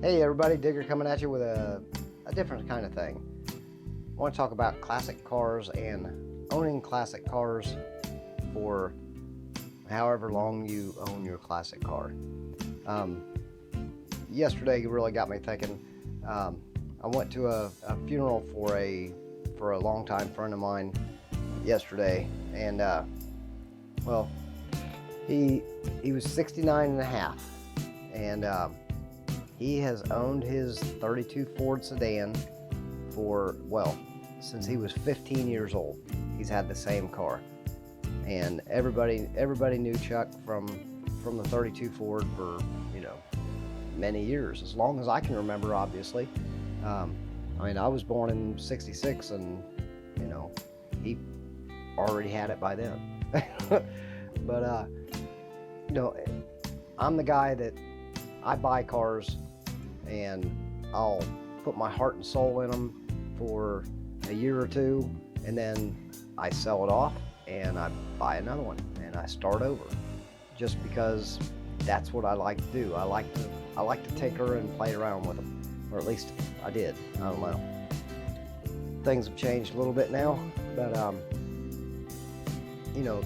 Hey everybody, Digger coming at you with a different kind of thing. I want to talk about classic cars and owning classic cars for however long you own your classic car. Yesterday really got me thinking. I went to a funeral for a longtime friend of mine yesterday, and well, he was 69 and a half, and he has owned his 32 Ford sedan for, well, since he was 15 years old. He's had the same car, and everybody knew Chuck from the 32 Ford for, many years, as long as I can remember, obviously. I was born in 66, and he already had it by then. But I'm the guy that I buy cars and I'll put my heart and soul in them for a year or two, and then I sell it off and I buy another one and I start over, just because that's what I like to do. I like to tinker and play around with them, or at least I did. I don't know. Things have changed a little bit now, but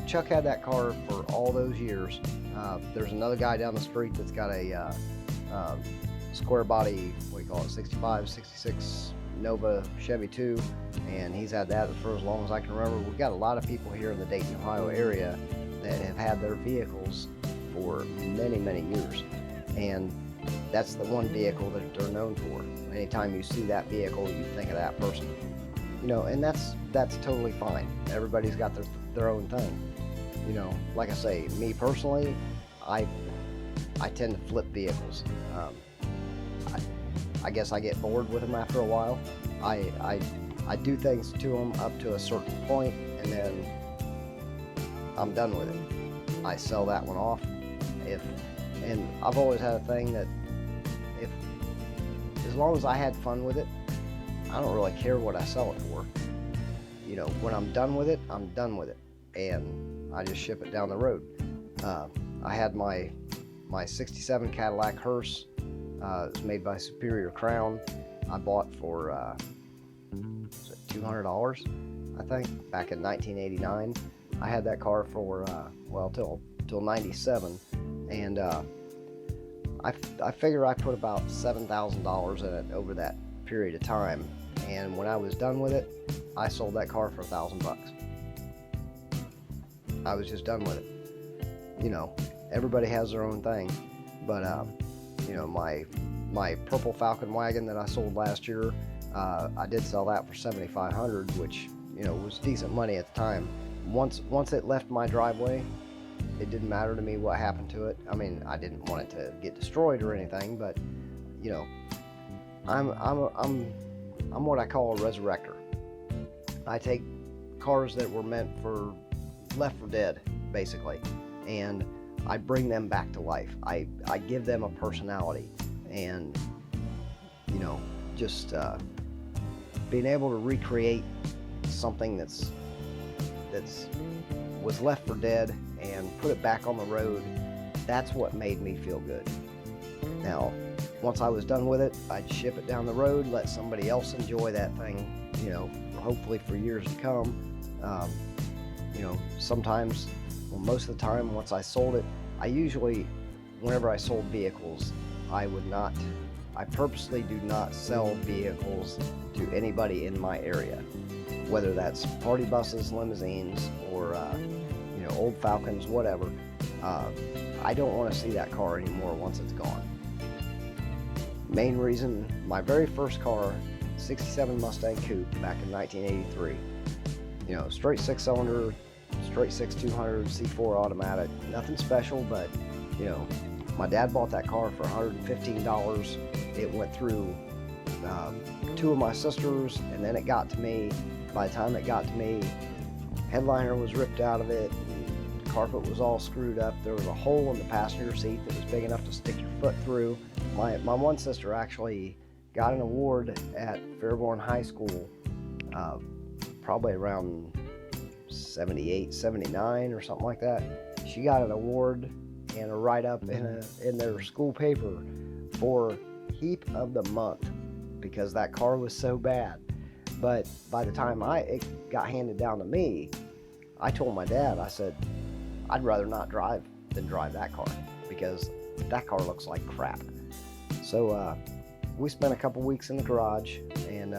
Chuck had that car for all those years. There's another guy down the street that's got a square body, 65, 66 Nova Chevy 2, and he's had that for as long as I can remember. We've got a lot of people here in the Dayton, Ohio area that have had their vehicles for many, many years, and that's the one vehicle that they're known for. Anytime you see that vehicle, you think of that person. And that's totally fine. Everybody's got their own thing. Like I say, me personally, I tend to flip vehicles. I guess I get bored with them after a while. I do things to them up to a certain point, and then I'm done with it. I sell that one off. And I've always had a thing that as long as I had fun with it, I don't really care what I sell it for. When I'm done with it, I'm done with it, and I just ship it down the road. I had my 67 Cadillac hearse. It was made by Superior Crown. I bought for was it $200, I think, back in 1989. I had that car for till 97, and I figure I put about $7,000 in it over that period of time. And when I was done with it, I sold that car for $1,000. I was just done with it. Everybody has their own thing, but my purple Falcon wagon that I sold last year, I did sell that for $7,500, which was decent money at the time. Once it left my driveway, it didn't matter to me what happened to it. I didn't want it to get destroyed or anything, but I'm what I call a resurrector. I take cars that were left for dead, basically, and I bring them back to life. I give them a personality, and just being able to recreate something that's was left for dead and put it back on the road. That's what made me feel good. Now, once I was done with it, I'd ship it down the road, let somebody else enjoy that thing, hopefully for years to come. Sometimes, well, most of the time, once I sold it, whenever I sold vehicles, I purposely do not sell vehicles to anybody in my area, whether that's party buses, limousines, or old Falcons, whatever. I don't want to see that car anymore once it's gone. Main reason, my very first car, 67 Mustang Coupe back in 1983. Straight six-cylinder, straight 6 200 C4 automatic. Nothing special, but my dad bought that car for $115. It went through two of my sisters, and then it got to me. By the time it got to me, headliner was ripped out of it, and the carpet was all screwed up. There was a hole in the passenger seat that was big enough to stick your foot through. My one sister actually got an award at Fairborn High School, probably around 78, 79 or something like that. She got an award and a write-up in their school paper for heap of the month because that car was so bad. But by the time it got handed down to me, I told my dad, I said, I'd rather not drive than drive that car because that car looks like crap. So we spent a couple weeks in the garage, and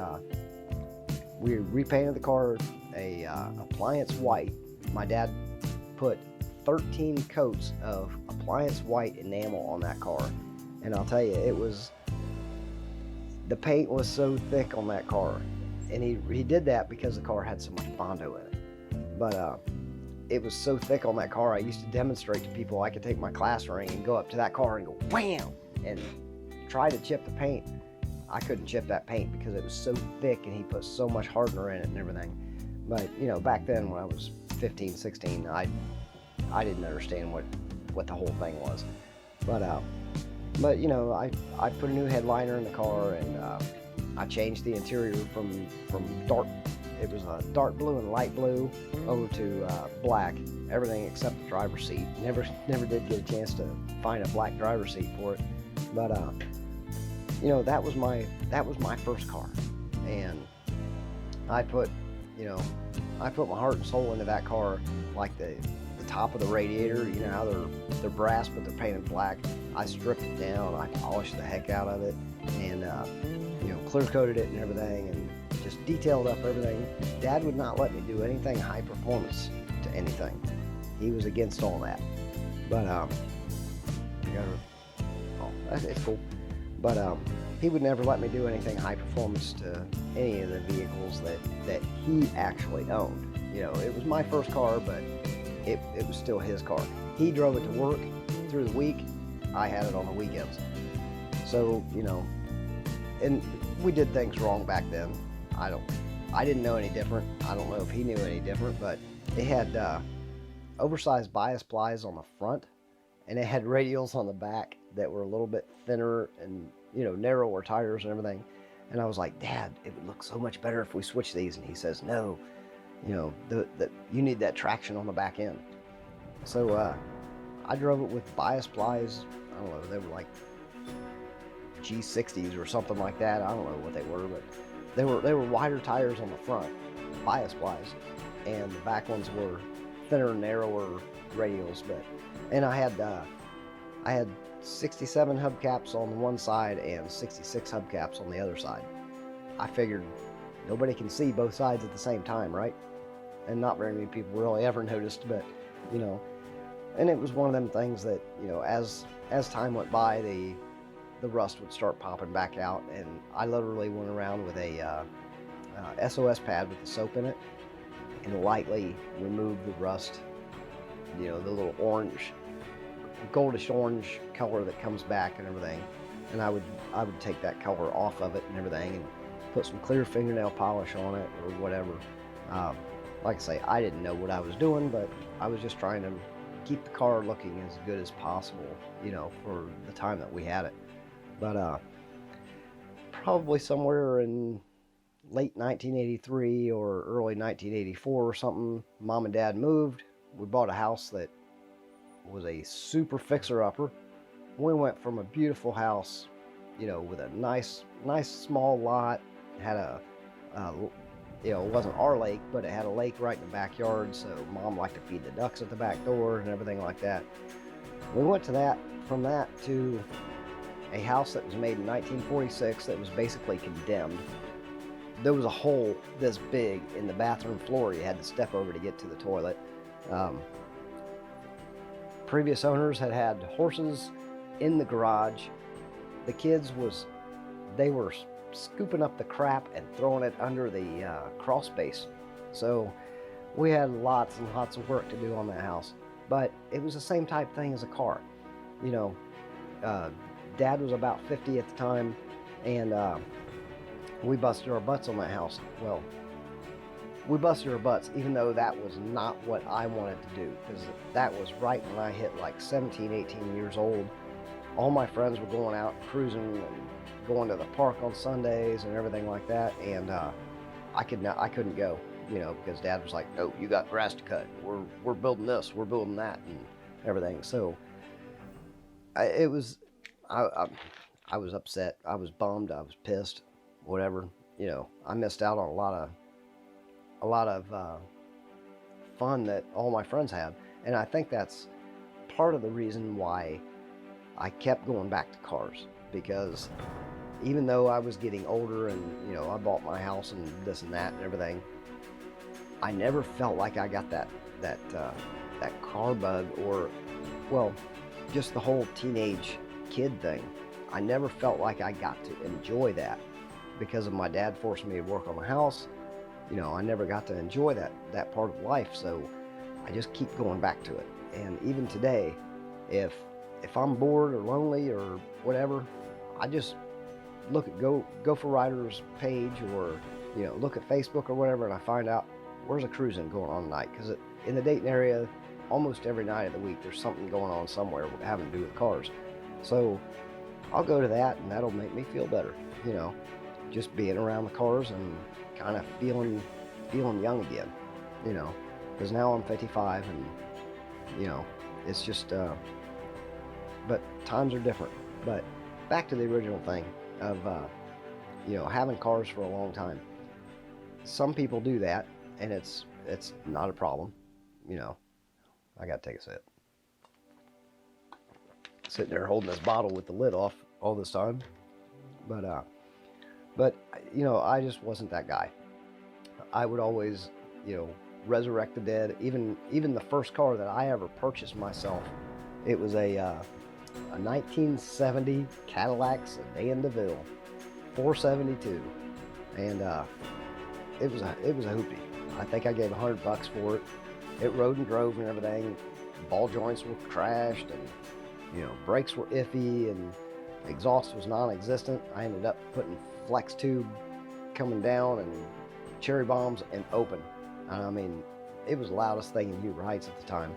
we repainted the car a appliance white. My dad put 13 coats of appliance white enamel on that car, and I'll tell you, the paint was so thick on that car, and he did that because the car had so much Bondo in it. But it was so thick on that car, I used to demonstrate to people I could take my class ring and go up to that car and go wham and try to chip the paint. I couldn't chip that paint because it was so thick, and he put so much hardener in it and everything. But back then when I was 15, 16, I didn't understand what the whole thing was. But I put a new headliner in the car, and I changed the interior from dark. It was a dark blue and light blue over to black. Everything except the driver's seat. Never did get a chance to find a black driver's seat for it. But that was my first car, and I put my heart and soul into that car. Like the top of the radiator, how they're brass but they're painted black. I stripped it down, I polished the heck out of it, and clear coated it and everything, and just detailed up everything. Dad would not let me do anything high performance to anything. He was against all that. But it's cool. But he would never let me do anything high performance to any of the vehicles that he actually owned. It was my first car, but it was still his car. He drove it to work through the week. I had it on the weekends. So, and we did things wrong back then. I didn't know any different. I don't know if he knew any different, but it had oversized bias plies on the front, and it had radials on the back that were a little bit thinner and, narrower tires and everything. And I was like, Dad, it would look so much better if we switch these. And he says, no, you need that traction on the back end. So I drove it with bias plies. I don't know, they were like G60s or something like that. I don't know what they were, but they were wider tires on the front, bias plies, and the back ones were thinner, narrower radials. And I had 67 hubcaps on the one side and 66 hubcaps on the other side. I figured nobody can see both sides at the same time, right? And not very many people really ever noticed, but and it was one of them things that as time went by, the rust would start popping back out, and I literally went around with a SOS pad with the soap in it and lightly removed the rust, the little goldish orange color that comes back and everything. And I would take that color off of it and everything, and put some clear fingernail polish on it or whatever. Like I say, I didn't know what I was doing, but I was just trying to keep the car looking as good as possible, for the time that we had it. But probably somewhere in late 1983 or early 1984 or something, Mom and Dad moved. We bought a house that was a super fixer-upper. We went from a beautiful house, with a nice small lot. It had it wasn't our lake, but it had a lake right in the backyard, so Mom liked to feed the ducks at the back door and everything like that. We went from that to a house that was made in 1946 that was basically condemned. There was a hole this big in the bathroom floor you had to step over to get to the toilet. Previous owners had horses in the garage. The kids they were scooping up the crap and throwing it under the crawl space. So we had lots and lots of work to do on that house. But it was the same type thing as a car. Dad was about 50 at the time, and we busted our butts on that house. Well, we busted our butts, even though that was not what I wanted to do, because that was right when I hit like 17, 18 years old. All my friends were going out cruising and going to the park on Sundays and everything like that, and I couldn't go, because Dad was like, no, you got grass to cut. We're building this, we're building that, and everything. So I I was upset. I was bummed. I was pissed. Whatever. I missed out on a lot of fun that all my friends had, and I think that's part of the reason why I kept going back to cars, because even though I was getting older and I bought my house and this and that and everything, I never felt like I got that car bug, or well, just the whole teenage kid thing. I never felt like I got to enjoy that because of my dad forcing me to work on the house. I never got to enjoy that part of life, so I just keep going back to it. And even today, if I'm bored or lonely or whatever, I just look at Go for Riders page, or look at Facebook or whatever, and I find out where's a cruising going on tonight, because in the Dayton area, almost every night of the week there's something going on somewhere having to do with cars. So I'll go to that, and that'll make me feel better, just being around the cars and kind of feeling young again, because now I'm 55, and it's just but times are different. But back to the original thing of having cars for a long time. Some people do that, and it's not a problem. I gotta take a sip. Sitting there holding this bottle with the lid off all this time, but I just wasn't that guy. I would always resurrect the dead. Even the first car that I ever purchased myself, it was a 1970 Cadillac Sedan DeVille 472, and it was a hoopty. I think I gave $100 for it. It rode and drove and everything. Ball joints were crashed, and brakes were iffy, and exhaust was non-existent. I ended up putting flex tube coming down and cherry bombs and open. I mean, it was the loudest thing in Huber Heights at the time.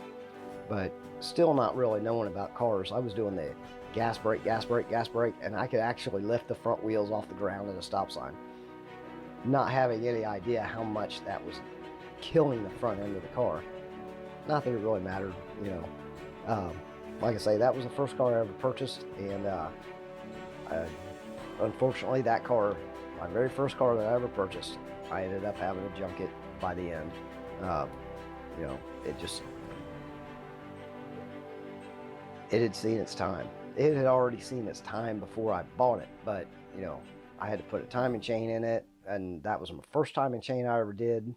But still not really knowing about cars. I was doing the gas brake, and I could actually lift the front wheels off the ground at a stop sign, not having any idea how much that was killing the front end of the car. Not that it really mattered, Like I say, that was the first car I ever purchased, and unfortunately, that car, my very first car that I ever purchased, I ended up having to junk it by the end. It had seen its time. It had already seen its time before I bought it, but I had to put a timing chain in it, and that was my first timing chain I ever did.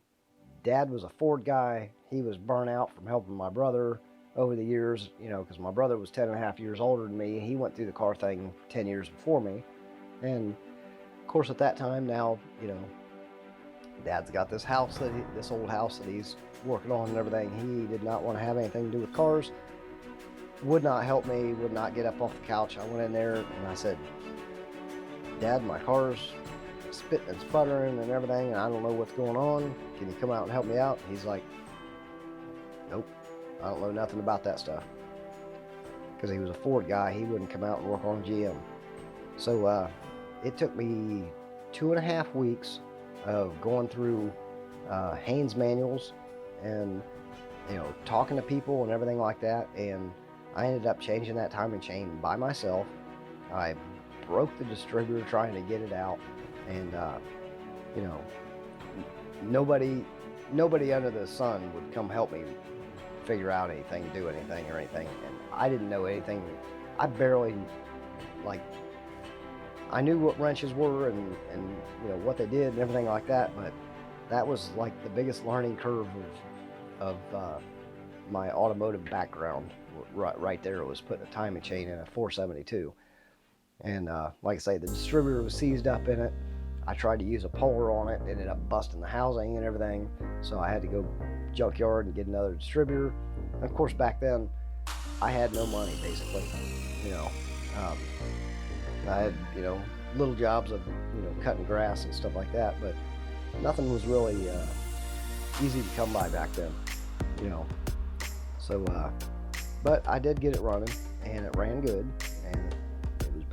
Dad was a Ford guy. He was burnt out from helping my brother over the years, because my brother was 10 and a half years older than me. He went through the car thing 10 years before me. And of course, at that time, now, Dad's got this old house that he's working on and everything. He did not want to have anything to do with cars. Would not help me, would not get up off the couch. I went in there and I said, Dad, my car's spitting and sputtering and everything, and I don't know what's going on. Can you come out and help me out? He's like, nope, I don't know nothing about that stuff. Because he was a Ford guy, he wouldn't come out and work on a GM. So it took me 2.5 weeks of going through Haynes manuals and talking to people and everything like that, and I ended up changing that timing chain by myself. I broke the distributor trying to get it out, and nobody under the sun would come help me figure out anything, do anything or anything, and I didn't know anything. I barely, I knew what wrenches were and what they did and everything like that, but that was like the biggest learning curve of my automotive background. Right there, it was putting a timing chain in a 472, and like I say, the distributor was seized up in it. I tried to use a puller on it, ended up busting the housing and everything, so I had to go junkyard and get another distributor. And of course, back then I had no money, basically. I had little jobs of cutting grass and stuff like that, but nothing was really easy to come by back then. So but I did get it running, and it ran good, and it was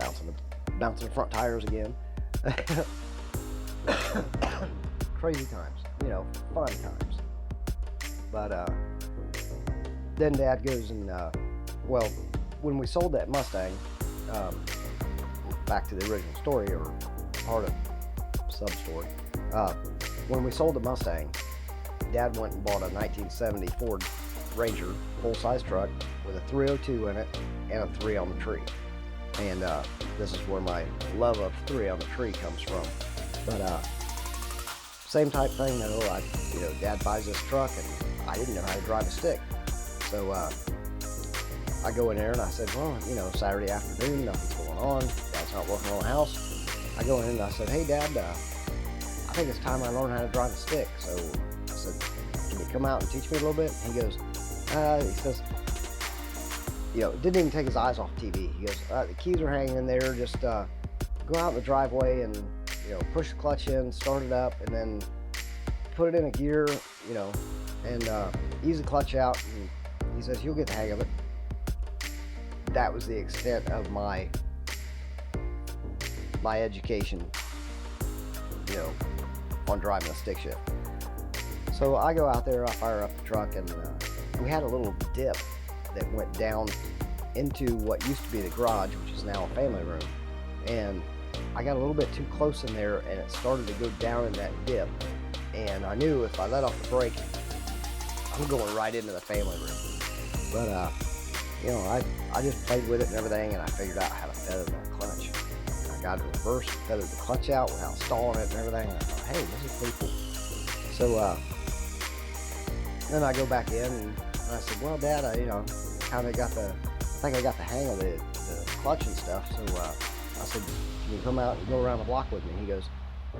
bouncing the front tires again. Crazy times, fun times. But then Dad goes and when we sold that Mustang back to the original story, or part of sub-story. When we sold the Mustang, Dad went and bought a 1970 Ford Ranger full-size truck with a 302 in it and a 3 on the tree. And this is where my love of 3 on the tree comes from. But same type thing though. Dad buys this truck and I didn't know how to drive a stick. So I go in there and I said, well, Saturday afternoon, nothing's going on. Dad's not working on the house. I go in and I said, hey Dad, I think it's time I learn how to drive a stick. So I said, can you come out and teach me a little bit? And he goes, he says, didn't even take his eyes off TV. He goes, the keys are hanging in there. Just go out in the driveway and, push the clutch in, start it up, and then put it in a gear, and ease the clutch out. And he says, you'll get the hang of it. That was the extent of my education, on driving a stick shift. So I go out there, I fire up the truck, and we had a little dip that went down into what used to be the garage, which is now a family room. And I got a little bit too close in there, and it started to go down in that dip. And I knew if I let off the brake, I'm going right into the family room. But I just played with it and everything, and I figured out how to feather that clutch. I got it reversed, feathered the clutch out without stalling it and everything. And I thought, hey, this is pretty cool. So then I go back in and I said, well, Dad, I think I got the hang of the clutch and stuff. So I said, can you come out and go around the block with me? He goes,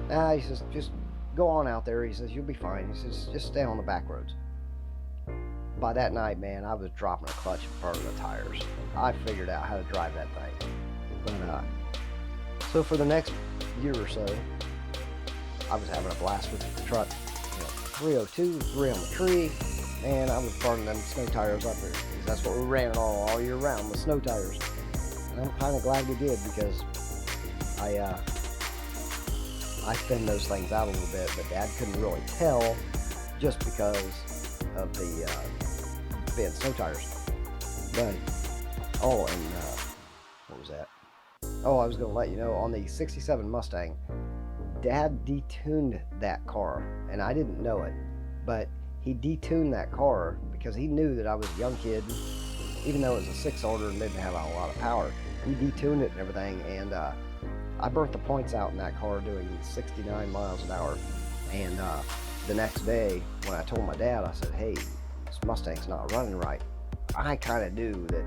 he says, just go on out there. He says, you'll be fine. He says, just stay on the back roads. By that night, man, I was dropping a clutch and burning the tires. I figured out how to drive that thing. But so for the next year or so, I was having a blast with the truck. 302, 3 on the tree, and I was burning them snow tires up there. Because that's what we ran it all year round, with snow tires. And I'm kind of glad we did, because I thinned those things out a little bit, but Dad couldn't really tell just because of the being snow tires. But what was that? Oh, I was going to let you know, on the 67 Mustang, Dad detuned that car, and I didn't know it, but he detuned that car because he knew that I was a young kid. Even though it was a 6-cylinder and didn't have a lot of power, he detuned it and everything, and I burnt the points out in that car doing 69 miles an hour. And the next day, when I told my dad, I said, hey, this Mustang's not running right. I kind of knew that,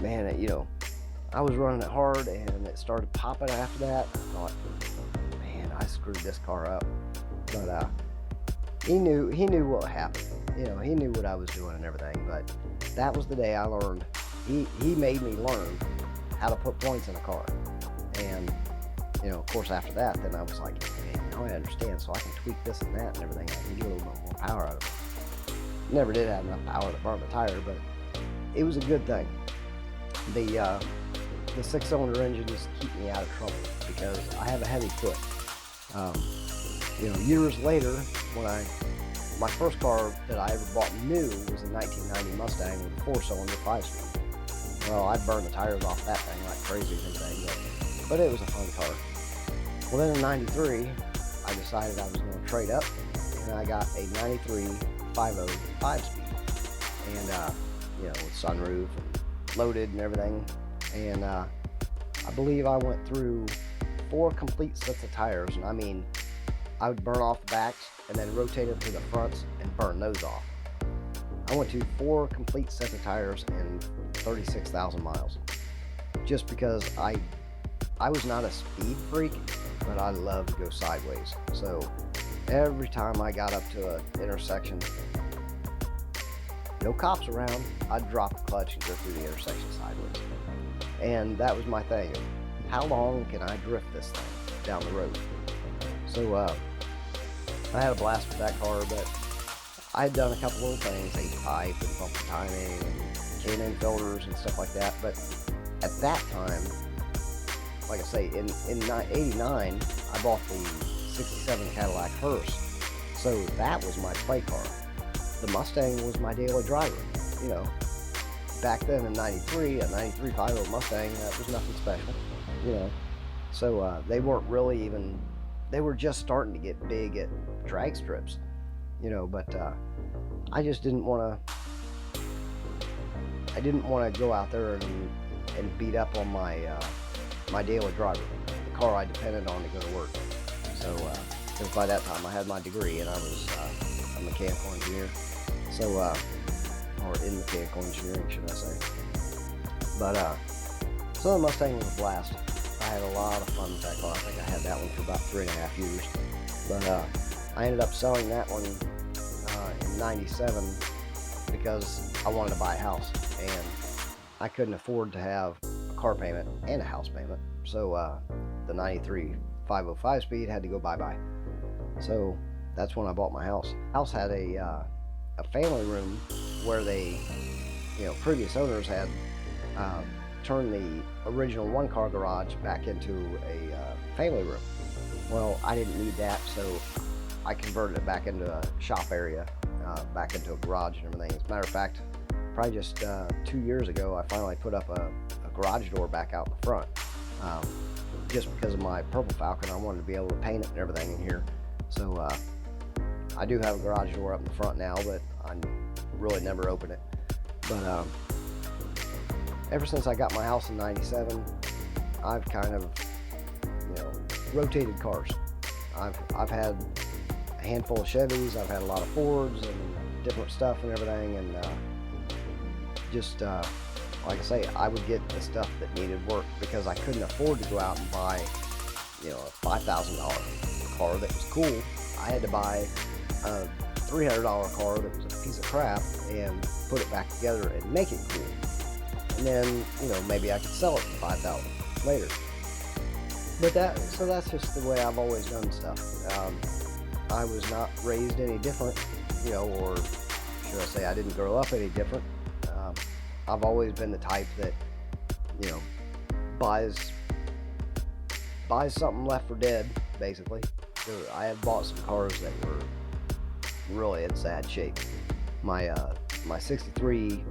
man, I was running it hard, and it started popping after that. I thought, man, I screwed this car up. But he knew what happened. He knew what I was doing and everything. But that was the day I learned. He made me learn how to put points in a car. And of course, after that, then I was like, man, now I understand, so I can tweak this and that and everything. I can get a little bit more power out of it. Never did have enough power to burn the tire, but it was a good thing. The 6-cylinder engines keep me out of trouble because I have a heavy foot. Years later, when my first car that I ever bought new was a 1990 Mustang with a 4-cylinder 5-speed. Well, I burned the tires off that thing like crazy and everything, but it was a fun car. Well, then in 93, I decided I was going to trade up, and I got a 93 5.0 5-speed, and with sunroof and loaded and everything. And I believe I went through 4 complete sets of tires, and I mean, I would burn off the backs and then rotate them to the fronts and burn those off. I went to 4 complete sets of tires and 36,000 miles, just because I was not a speed freak, but I love to go sideways. So every time I got up to an intersection, no cops around, I'd drop the clutch and go through the intersection sideways. And that was my thing. How long can I drift this thing down the road? So I had a blast with that car, but I had done a couple little things, H-pipe and bumper timing and K&N filters and stuff like that. But at that time, like I say, in 89, I bought the 67 Cadillac hearse. So that was my play car. The Mustang was my daily driver. Back then in 93, a 93 5.0 Mustang, that was nothing special. you know. So they weren't really even, they were just starting to get big at drag strips, but I just didn't want to, go out there and beat up on my daily driver, the car I depended on to go to work. So, because by that time I had my degree and I was a mechanical engineer. So, or in mechanical engineering, should I say. But, so the Mustang was a blast. I had a lot of fun with that car. I think I had that one for about 3.5 years. But, I ended up selling that one, in 97 because I wanted to buy a house. And I couldn't afford to have a car payment and a house payment. So, the 93 505 speed had to go bye-bye. So that's when I bought my house. House had a family room where they, previous owners had turned the original one-car garage back into a family room. Well, I didn't need that, so I converted it back into a shop area, back into a garage and everything. As a matter of fact, probably just 2 years ago, I finally put up a garage door back out in the front. Just because of my Purple Falcon, I wanted to be able to paint it and everything in here. So I do have a garage door up in the front now, but I really never open it. But ever since I got my house in 97, I've kind of, rotated cars. I've had a handful of Chevys, I've had a lot of Fords and different stuff and everything, and just like I say, I would get the stuff that needed work because I couldn't afford to go out and buy, a $5,000 car that was cool. I had to buy a $300 car that was a piece of crap and put it back together and make it cool. And then, maybe I could sell it for $5,000 later. But that's just the way I've always done stuff. I was not raised any different, or should I say I didn't grow up any different. I've always been the type that, buys something left for dead, basically. I have bought some cars that were really in sad shape. My 63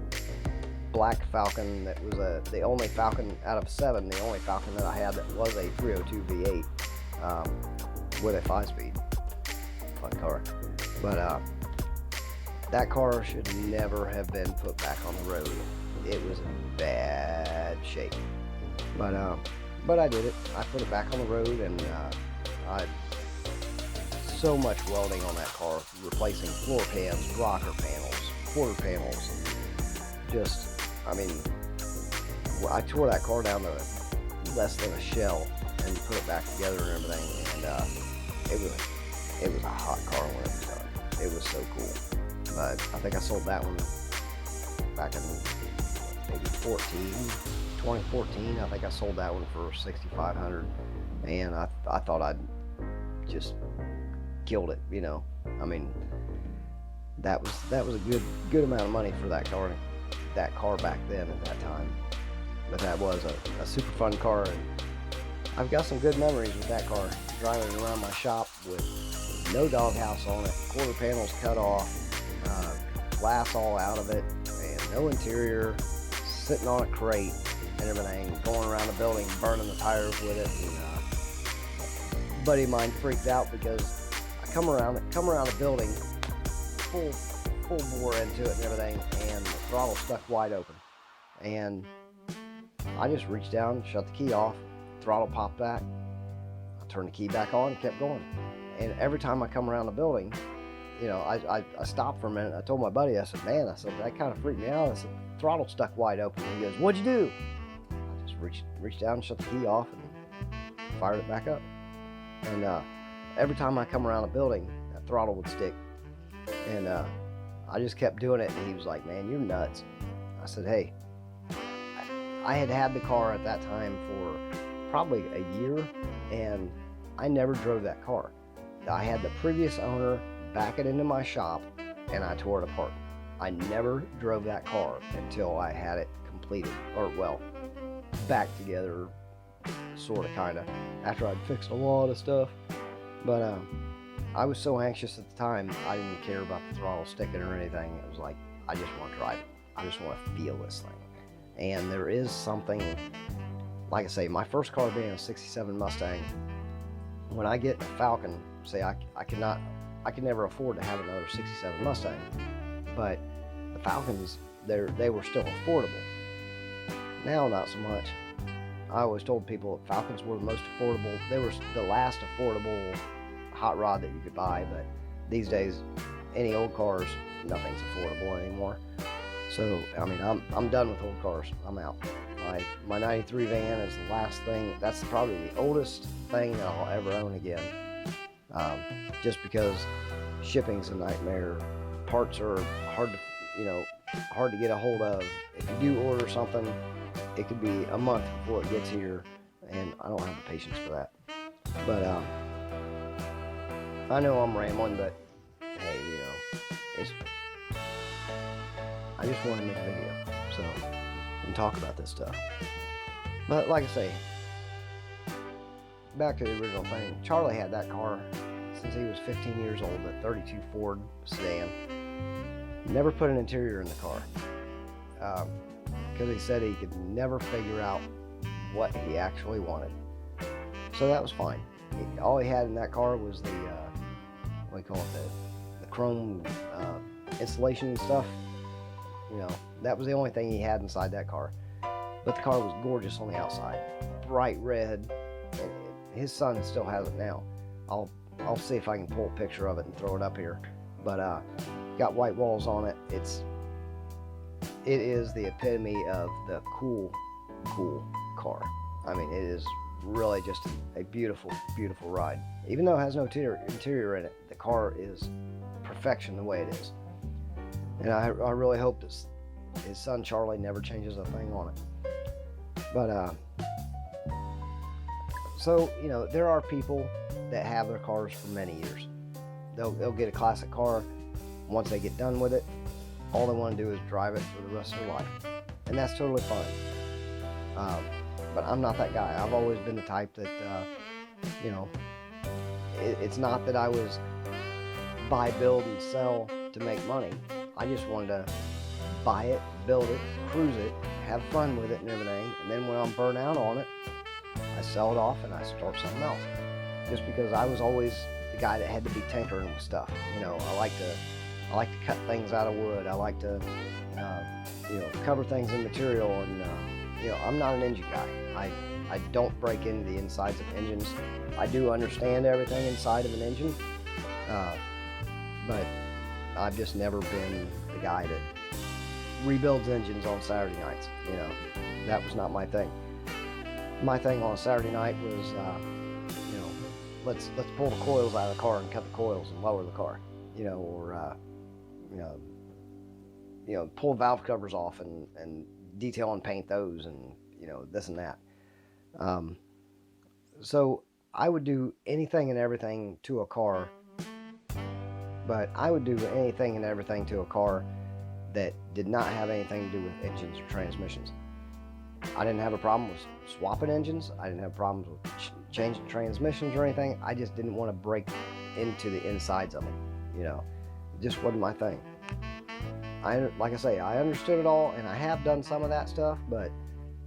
black Falcon that was the only Falcon out of 7, the only Falcon that I had that was a 302 V8 with a 5-speed. Fun car. But that car should never have been put back on the road. It was in bad shape. But I did it. I put it back on the road, and I so much welding on that car, replacing floor pans, rocker panels, quarter panels. Just, I tore that car down to less than a shell and put it back together and everything. And it was a hot car when it was done. It was so cool. But I think I sold that one back in maybe 2014. I think I sold that one for $6,500, and I thought I'd just killed it. That was a good amount of money for that car back then at that time. But that was a super fun car, and I've got some good memories with that car. Driving it around my shop with no doghouse on it, quarter panels cut off, glass all out of it, and no interior, sitting on a crate and everything, going around the building, burning the tires with it. And a buddy of mine freaked out because I come around the building, full bore into it and everything, and the throttle stuck wide open. And I just reached down, shut the key off, throttle popped back, I turned the key back on, and kept going. And every time I come around the building, I stopped for a minute. I told my buddy, I said, man, that kind of freaked me out. I said, throttle stuck wide open. And he goes, what'd you do? I just reached down, shut the key off, and fired it back up. And every time I come around the building, that throttle would stick. And I just kept doing it, and he was like, man, you're nuts. I said, hey, I had the car at that time for probably a year, and I never drove that car. I had the previous owner back it into my shop, and I tore it apart. I never drove that car until I had it completed, or back together, sort of, kind of, after I'd fixed a lot of stuff. But I was so anxious at the time, I didn't care about the throttle sticking or anything. It was like, I just want to drive it. I just want to feel this thing. And there is something like I say, my first car being a 67 Mustang, when I get a Falcon, say I could never afford to have another 67 Mustang, but the Falcons, they were still affordable. Now, not so much. I always told people that Falcons were the most affordable. They were the last affordable hot rod that you could buy, but these days, any old cars, nothing's affordable anymore. So, I mean, I'm done with old cars. I'm out. My 93 van is the last thing. That's probably the oldest thing that I'll ever own again. Just because shipping's a nightmare. Parts are hard to get a hold of. If you do order something, it could be a month before it gets here, and I don't have the patience for that. But I know I'm rambling, but hey, I just want to make a video so and talk about this stuff. But like I say, back to the original thing. Charlie had that car since he was 15 years old, that 32 Ford sedan. Never put an interior in the car because he said he could never figure out what he actually wanted. So that was fine. All he had in that car was the the chrome insulation and stuff. That was the only thing he had inside that car. But the car was gorgeous on the outside, bright red. And his son still has it now. I'll see if I can pull a picture of it and throw it up here. But got white walls on it. It is the epitome of the cool car. I mean, it is really just a beautiful ride. Even though it has no interior in it, the car is perfection the way it is. And I really hope his son Charlie never changes a thing on it. But so there are people that have their cars for many years. They'll get a classic car. Once they get done with it, all they want to do is drive it for the rest of their life, and that's totally fine. But I'm not that guy. I've always been the type that it's not that I was buy, build, and sell to make money. I just wanted to buy it, build it, cruise it, have fun with it and everything, and then when I'm burnt out on it, I sell it off and I start something else. Just because I was always the guy that had to be tinkering with stuff. I like to cut things out of wood. I like to cover things in material, and I'm not an engine guy. I don't break into the insides of engines. I do understand everything inside of an engine, but I've just never been the guy that rebuilds engines on Saturday nights. That was not my thing. My thing on a Saturday night was, let's pull the coils out of the car and cut the coils and lower the car, or pull valve covers off and detail and paint those, and this and that. So I would do anything and everything to a car, but I would do anything and everything to a car that did not have anything to do with engines or transmissions. I didn't have a problem with swapping engines. I didn't have problems with changing transmissions or anything. I just didn't want to break into the insides of them. It just wasn't my thing. Like I say, I understood it all, and I have done some of that stuff, but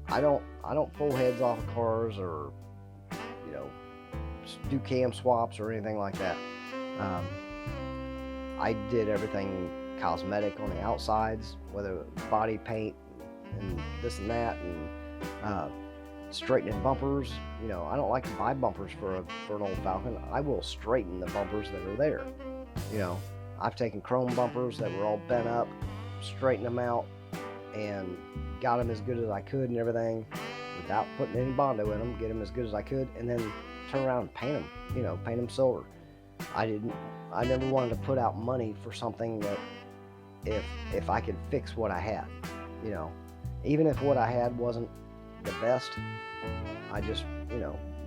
I don't pull heads off of cars or do cam swaps or anything like that. I did everything cosmetic on the outsides, whether it was body paint and this and that, and straightening bumpers. I don't like to buy bumpers for an old Falcon. I will straighten the bumpers that are there. I've taken chrome bumpers that were all bent up, straightened them out, and got them as good as I could and everything, without putting any Bondo in them, get them as good as I could, and then turn around and paint them, paint them silver. I never wanted to put out money for something that if I could fix what I had, even if what I had wasn't the best, I just,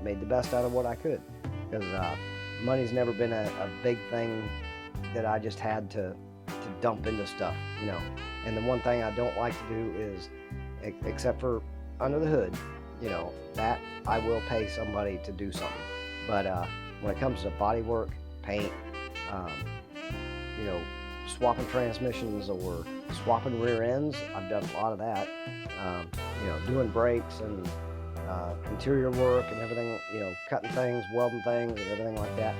made the best out of what I could, because money's never been a big thing that I just had to dump into stuff, and the one thing I don't like to do is, except for under the hood, that I will pay somebody to do something, but when it comes to body work, paint, swapping transmissions or swapping rear ends, I've done a lot of that, doing brakes and interior work and everything, cutting things, welding things, and everything like that.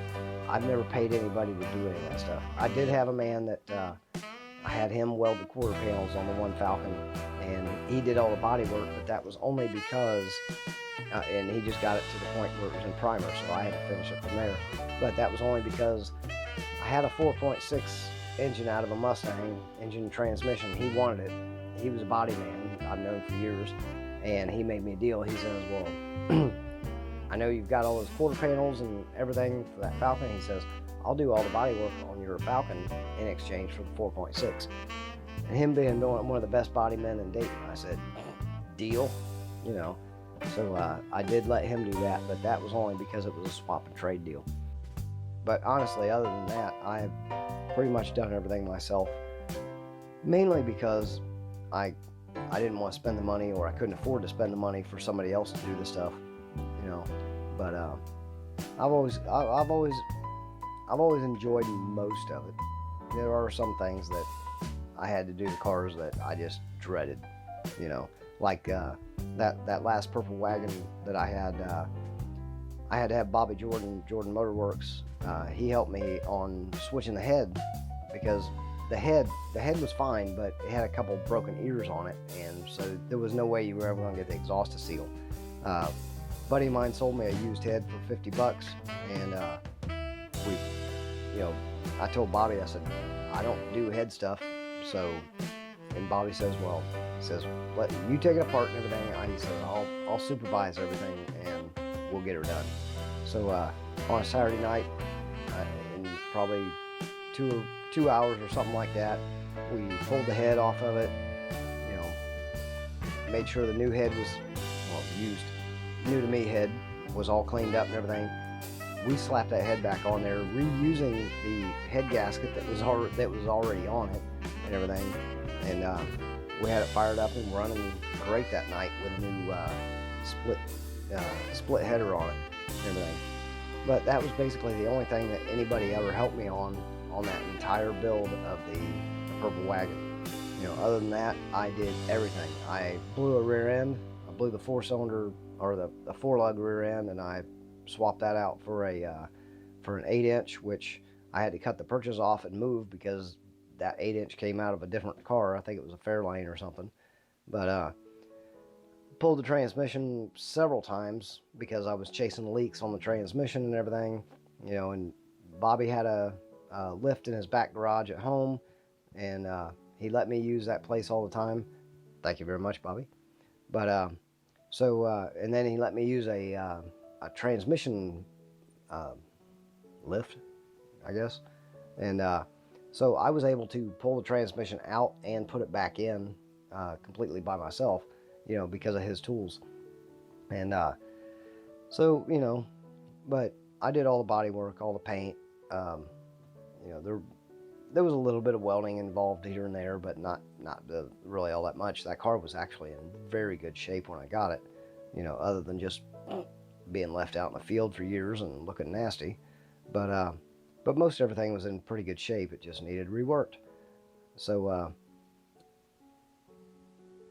I've never paid anybody to do any of that stuff. I did have a man that I had him weld the quarter panels on the one Falcon, and he did all the body work, but that was only because, and he just got it to the point where it was in primer, so I had to finish it from there. But that was only because I had a 4.6 engine out of a Mustang, engine and transmission. He wanted it. He was a body man I've known for years, and he made me a deal. He says, well, I know you've got all those quarter panels and everything for that Falcon. He says, I'll do all the body work on your Falcon in exchange for the 4.6. And him being one of the best body men in Dayton, I said, deal, So I did let him do that, but that was only because it was a swap and trade deal. But honestly, other than that, I've pretty much done everything myself, mainly because I didn't want to spend the money, or I couldn't afford to spend the money for somebody else to do the stuff, But I've always enjoyed most of it. There are some things that I had to do to cars that I just dreaded, like that last purple wagon that I had to have Bobby Jordan Motor Works. He helped me on switching the head, because the head was fine, but it had a couple broken ears on it, and so there was no way you were ever going to get the exhaust to seal. Buddy of mine sold me a used head for $50, and I told Bobby, I said, I don't do head stuff, so, and Bobby says, well, let you take it apart and everything. He says, I'll supervise everything and we'll get her done. So on a Saturday night, in probably 2 hours or something like that, we pulled the head off of it, made sure the new head was, used, new to me head was all cleaned up and everything. We slapped that head back on there, reusing the head gasket that was already on it and everything, and we had it fired up and running great that night with a new split header on it and everything. But that was basically the only thing that anybody ever helped me on that entire build of the purple wagon. Other than that, I did everything. I blew a rear end, I blew the 4-cylinder or the 4-lug rear end, and I swapped that out for an 8-inch, which I had to cut the purchase off and move because that 8-inch came out of a different car. I think it was a Fairlane or something. But pulled the transmission several times because I was chasing leaks on the transmission and everything, and Bobby had a lift in his back garage at home, and he let me use that place all the time. Thank you very much, Bobby. But and then he let me use a transmission lift, I guess, and so I was able to pull the transmission out and put it back in completely by myself, because of his tools. And but I did all the body work, all the paint. There was a little bit of welding involved here and there, but not really all that much. That car was actually in very good shape when I got it, other than just being left out in the field for years and looking nasty. But most everything was in pretty good shape. It just needed reworked. So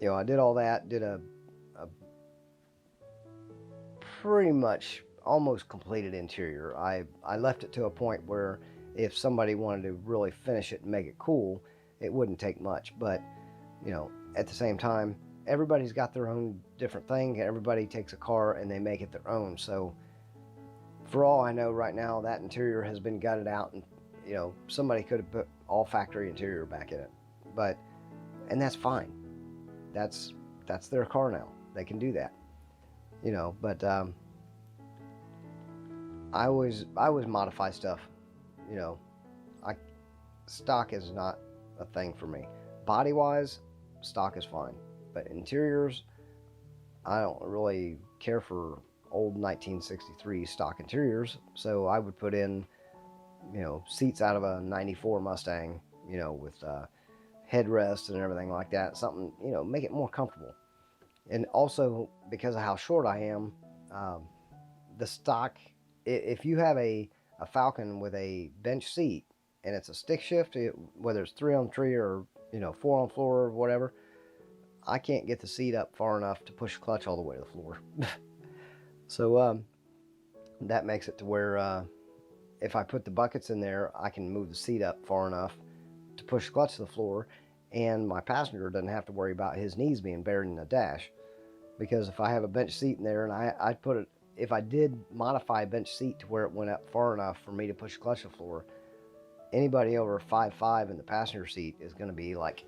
I did all that, did a pretty much almost completed interior. I left it to a point where if somebody wanted to really finish it and make it cool, it wouldn't take much. But at the same time, everybody's got their own different thing. Everybody takes a car and they make it their own. So for all I know right now, that interior has been gutted out, and somebody could have put all factory interior back in it. And that's fine. That's their car now. They can do that. But I always modify stuff. Stock is not a thing for me. Body wise, stock is fine. But interiors, I don't really care for old 1963 stock interiors. So I would put in, seats out of a 94 Mustang, with headrests and everything like that. Something, make it more comfortable. And also, because of how short I am, the stock, if you have a Falcon with a bench seat and it's a stick shift, whether it's 3 on 3 or 4 on floor or whatever, I can't get the seat up far enough to push the clutch all the way to the floor. So that makes it to where if I put the buckets in there, I can move the seat up far enough to push the clutch to the floor, and my passenger doesn't have to worry about his knees being buried in the dash. Because if I have a bench seat in there, and I'd put it, if I did modify a bench seat to where it went up far enough for me to push the clutch to the floor, anybody over 5'5" in the passenger seat is going to be like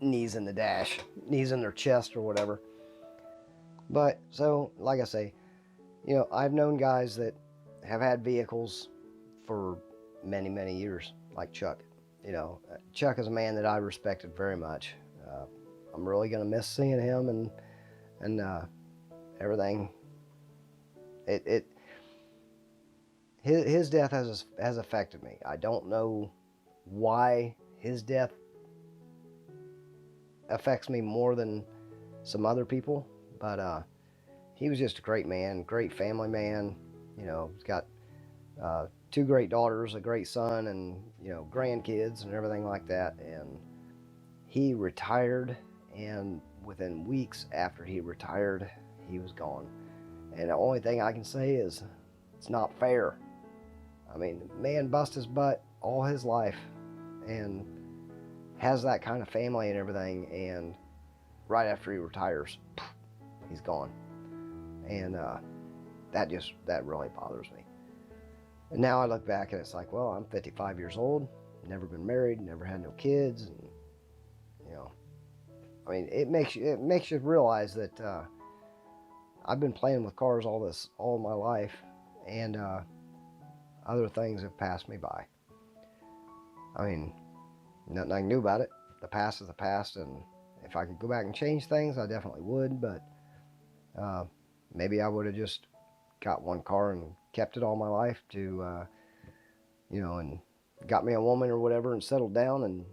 knees in the dash, knees in their chest or whatever. But so, like I say, you know, I've known guys that have had vehicles for many, many years, like Chuck. You know, Chuck is a man that I respected very much. I'm really going to miss seeing him and everything. His death has affected me. I don't know why his death affects me more than some other people, but he was just a great man, great family man. You know, he's got 2 great daughters, a great son, and, you know, grandkids and everything like that. And he retired, and within weeks after he retired, he was gone. And the only thing I can say is it's not fair. I mean, man bust his butt all his life and has that kind of family and everything, and right after he retires, he's gone. And that really bothers me. And now I look back and it's like, well, I'm 55 years old, never been married, never had no kids, and, you know, I mean, it makes you realize that I've been playing with cars all my life, and other things have passed me by. I mean, nothing I can do about it. The past is the past, and if I could go back and change things, I definitely would. But maybe I would have just got one car and kept it all my life to, you know, and got me a woman or whatever and settled down. And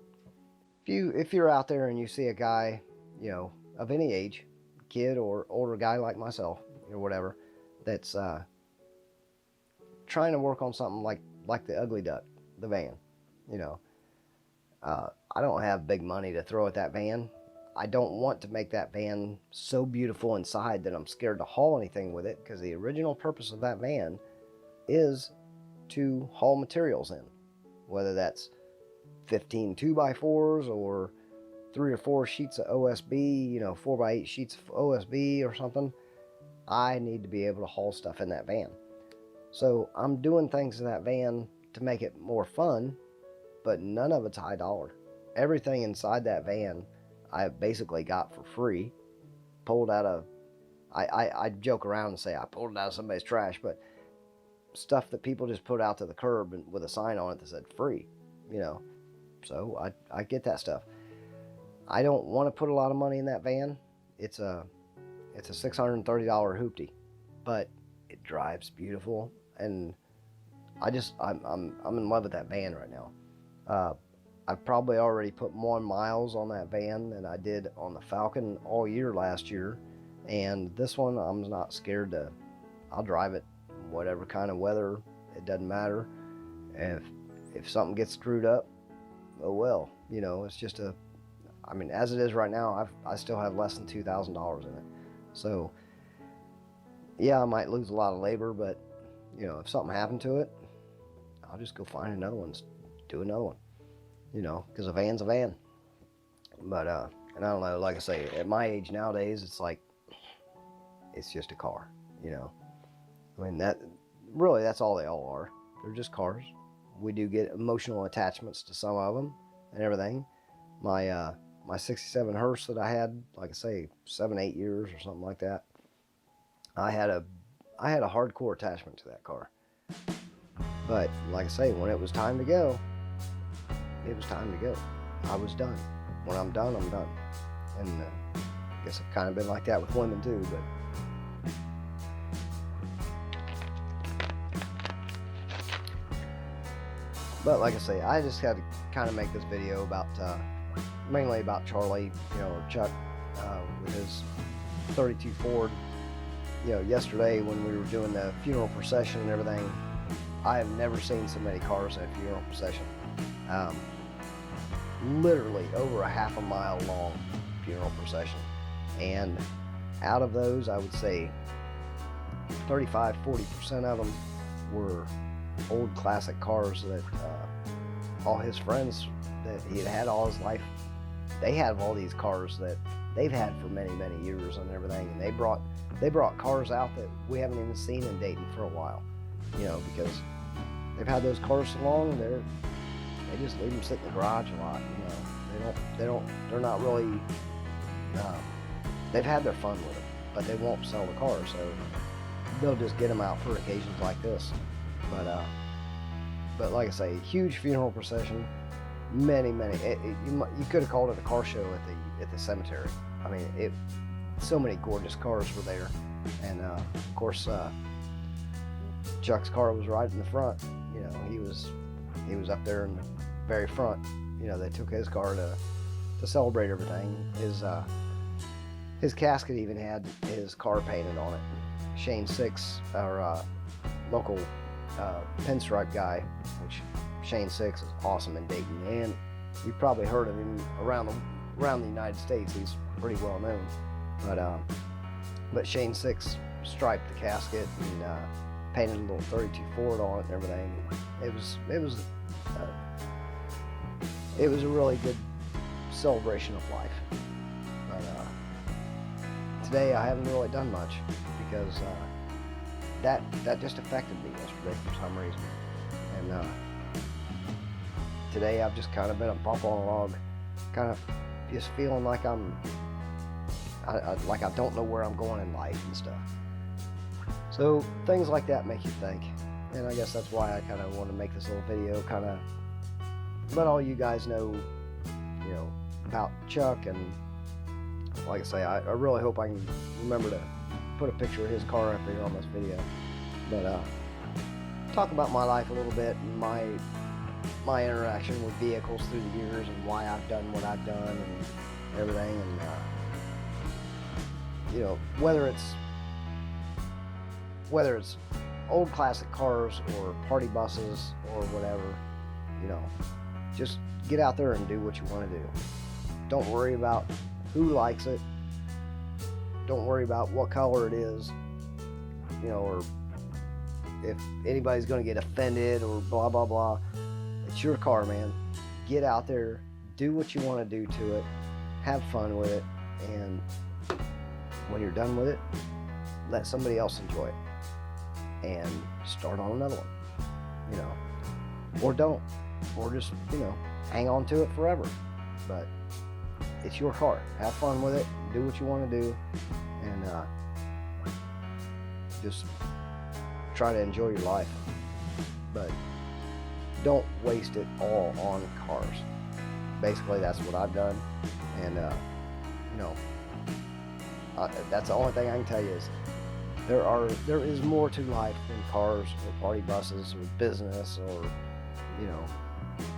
if you're out there and you see a guy, you know, of any age, kid or older guy like myself or whatever, that's trying to work on something like the Ugly Duck, the van, you know, I don't have big money to throw at that van. I don't want to make that van so beautiful inside that I'm scared to haul anything with it, because the original purpose of that van is to haul materials in, whether that's 15 2x4s or 3 or 4 sheets of OSB, you know, 4x8 sheets of OSB or something. I need to be able to haul stuff in that van. So I'm doing things in that van to make it more fun, but none of it's high dollar. Everything inside that van I basically got for free, pulled out of, I joke around and say I pulled it out of somebody's trash, but stuff that people just put out to the curb and with a sign on it that said free, you know. So I get that stuff. I don't want to put a lot of money in that van. It's a $630 hoopty, but it drives beautiful, and I'm in love with that van right now. I've probably already put more miles on that van than I did on the Falcon all year last year, and this one I'm not scared to. I'll drive it whatever kind of weather. It doesn't matter. If something gets screwed up, oh well. You know, it's just I mean, as it is right now, I still have less than $2,000 in it. So yeah, I might lose a lot of labor, but, you know, if something happened to it, I'll just go find another one, do another one, you know, because a van's a van. But and I don't know, like I say, at my age nowadays, it's like, it's just a car, you know. I mean, that's all they all are. They're just cars. We do get emotional attachments to some of them and everything. My 67 Hearse that I had, like I say, 7-8 years or something like that, I had a hardcore attachment to that car. But like I say, when it was time to go, it was time to go. I was done. When I'm done, I'm done. And I guess I've kind of been like that with women too, but like I say, I just had to kind of make this video about mainly about Charlie, you know, or Chuck, with his 32 Ford. You know, yesterday when we were doing the funeral procession and everything, I have never seen so many cars in a funeral procession. Literally over a half a mile long funeral procession. And out of those, I would say 35-40% of them were old classic cars that all his friends that he had had all his life, they have all these cars that they've had for many years and everything, and they brought cars out that we haven't even seen in Dayton for a while, you know, because they've had those cars so long, they just leave them sit in the garage a lot, you know. They're not really, they've had their fun with it, but they won't sell the car, so they'll just get them out for occasions like this. But like I say, huge funeral procession, many. You could have called it a car show at the cemetery. I mean, so many gorgeous cars were there, and of course, Chuck's car was right in the front. You know, he was up there in the very front. You know, they took his car to celebrate everything. His casket even had his car painted on it. Shane Six, our local pinstripe guy, which Shane Six is awesome in Dayton, and you've probably heard of him around the United States. He's pretty well known. But Shane Six striped the casket and painted a little 32 Ford on it and everything. It was a really good celebration of life. But today I haven't really done much because that just affected me yesterday for some reason. And today I've just kind of been a bump on a log, kind of just feeling like I don't know where I'm going in life and stuff. So things like that make you think, and I guess that's why I kind of want to make this little video, kind of let all you guys know, you know, about Chuck. And like I say, I really hope I can remember to put a picture of his car up here on this video. But talk about my life a little bit, and my interaction with vehicles through the years, and why I've done what I've done and everything. And you know, whether it's old classic cars or party buses or whatever, you know, just get out there and do what you want to do. Don't worry about who likes it. Don't worry about what color it is, you know, or if anybody's going to get offended or blah blah blah. It's your car, man. Get out there, do what you want to do to it, have fun with it, and when you're done with it, let somebody else enjoy it and start on another one, you know, or don't, or just, you know, hang on to it forever. But it's your car. Have fun with it, do what you want to do, and just try to enjoy your life. But don't waste it all on cars. Basically, that's what I've done. And you know, that's the only thing I can tell you is there is more to life than cars or party buses or business or, you know,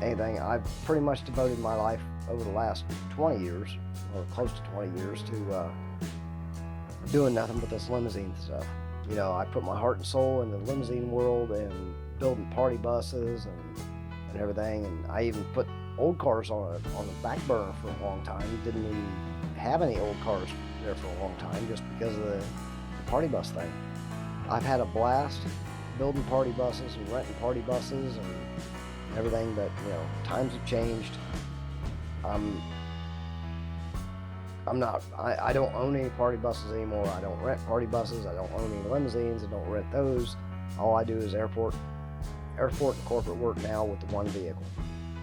anything. I've pretty much devoted my life over the last 20 years, or close to 20 years, to doing nothing but this limousine stuff. You know, I put my heart and soul in the limousine world and building party buses and everything. And I even put old cars on the back burner for a long time. Didn't even have any old cars there for a long time just because of the party bus thing. I've had a blast building party buses and renting party buses and everything, but you know, times have changed. I don't own any party buses anymore. I don't rent party buses. I don't own any limousines. I don't rent those. All I do is airport and corporate work now with the one vehicle.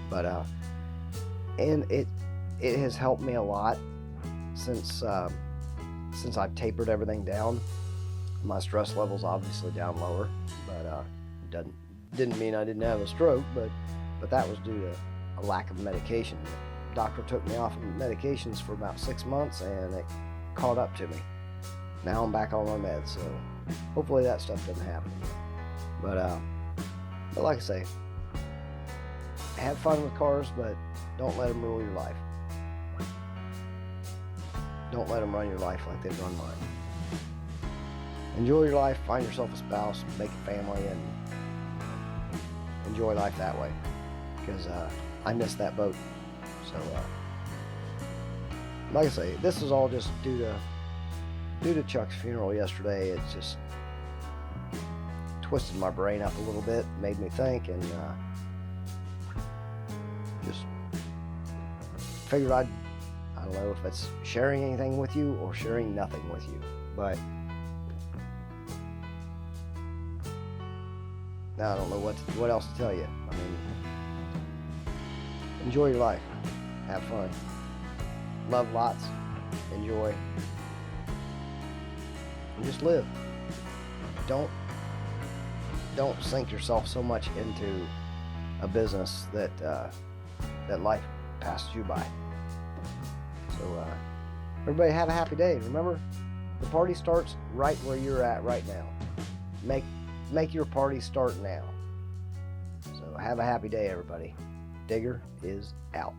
But and it has helped me a lot since I've tapered everything down. My stress level's obviously down lower, but didn't mean I didn't have a stroke, but that was due to a lack of medication. The doctor took me off of medications for about 6 months, and it caught up to me. Now I'm back on my meds, so hopefully that stuff doesn't happen again. But like I say, have fun with cars, but don't let them rule your life. Don't let them run your life like they've run mine. Enjoy your life, find yourself a spouse, make a family, and enjoy life that way. Because I missed that boat. So, like I say, this is all just due to Chuck's funeral yesterday. It's just, twisted my brain up a little bit, made me think, and just figured I don't know if it's sharing anything with you or sharing nothing with you, but I don't know what else to tell you. I mean, enjoy your life, have fun, love lots, enjoy, and just live. Don't sink yourself so much into a business that life passes you by. So everybody have a happy day. Remember, the party starts right where you're at right now. Make your party start now. So have a happy day, everybody. Digger is out.